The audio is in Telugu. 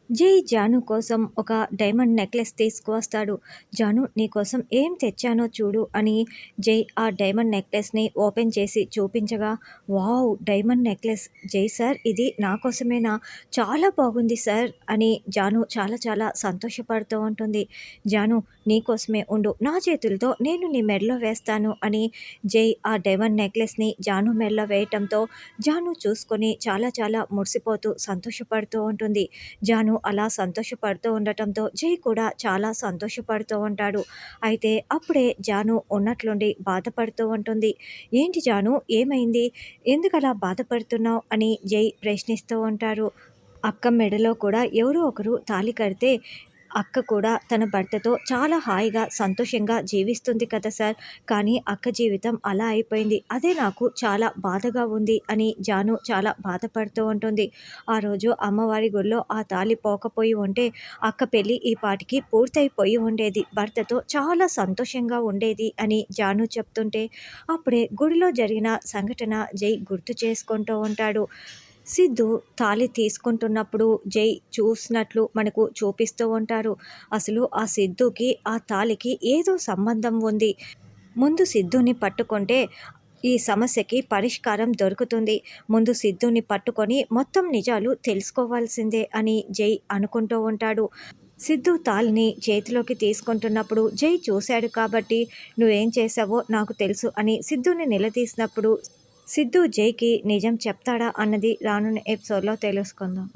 జై జాను కోసం ఒక డైమండ్ నెక్లెస్ తీసుకువస్తాడు. జాను నీకోసం ఏం తెచ్చానో చూడు అని జై ఆ డైమండ్ నెక్లెస్ని ఓపెన్ చేసి చూపించగా, వావ్ డైమండ్ నెక్లెస్ జై సార్ ఇది నా కోసమేనా, చాలా బాగుంది సార్ అని జాను చాలా చాలా సంతోషపడుతూ ఉంటుంది. జాను నీకోసమే ఉండు, నా చేతులతో నేను నీ మెడలో వేస్తాను అని జై ఆ డైమండ్ నెక్లెస్ని జాను మెడలో వేయటంతో జాను చూసుకొని చాలా చాలా మురిసిపోతూ సంతోషపడుతూ ఉంటుంది. జాను అలా సంతోషపడుతూ ఉండటంతో జై కూడా చాలా సంతోషపడుతూ ఉంటాడు. అయితే అప్పుడే జాను ఉన్నట్లుండి బాధపడుతూ ఉంటుంది. ఏంటి జాను ఏమైంది? ఎందుకలా బాధపడుతున్నావు అని జై ప్రశ్నిస్తూ ఉంటారు. అక్క మెడలో కూడా ఎవరో ఒకరు తాళి కడితే అక్క కూడా తన భర్తతో చాలా హాయిగా సంతోషంగా జీవిస్తుంది కదా సార్. కానీ అక్క జీవితం అలా అయిపోయింది, అదే నాకు చాలా బాధగా ఉంది అని జాను చాలా బాధపడుతూ ఉంటుంది. ఆ రోజు అమ్మవారి గుడిలో ఆ తాళి పోకపోయి ఉంటే అక్క పెళ్ళి ఈ పాటికి పూర్తయిపోయి ఉండేది, భర్తతో చాలా సంతోషంగా ఉండేది అని జాను చెప్తుంటే అప్పుడే గుడిలో జరిగిన సంఘటన జై గుర్తు చేసుకుంటూ ఉంటాడు. సిద్ధు తాళి తీసుకుంటున్నప్పుడు జై చూసినట్లు మనకు చూపిస్తూ ఉంటారు. అసలు ఆ సిద్ధుకి ఆ తాళికి ఏదో సంబంధం ఉంది. ముందు సిద్ధుని పట్టుకుంటే ఈ సమస్యకి పరిష్కారం దొరుకుతుంది. ముందు సిద్ధుని పట్టుకొని మొత్తం నిజాలు తెలుసుకోవాల్సిందే అని జై అనుకుంటూ ఉంటాడు. సిద్ధు తాళిని చేతిలోకి తీసుకుంటున్నప్పుడు జై చూశాడు కాబట్టి నువ్వేం చేశావో నాకు తెలుసు అని సిద్ధుని నిలదీసినప్పుడు సిద్ధు జైకి నిజం చెప్తాడా అన్నది రానున్న ఎపిసోడ్లో తెలుసుకుందాం.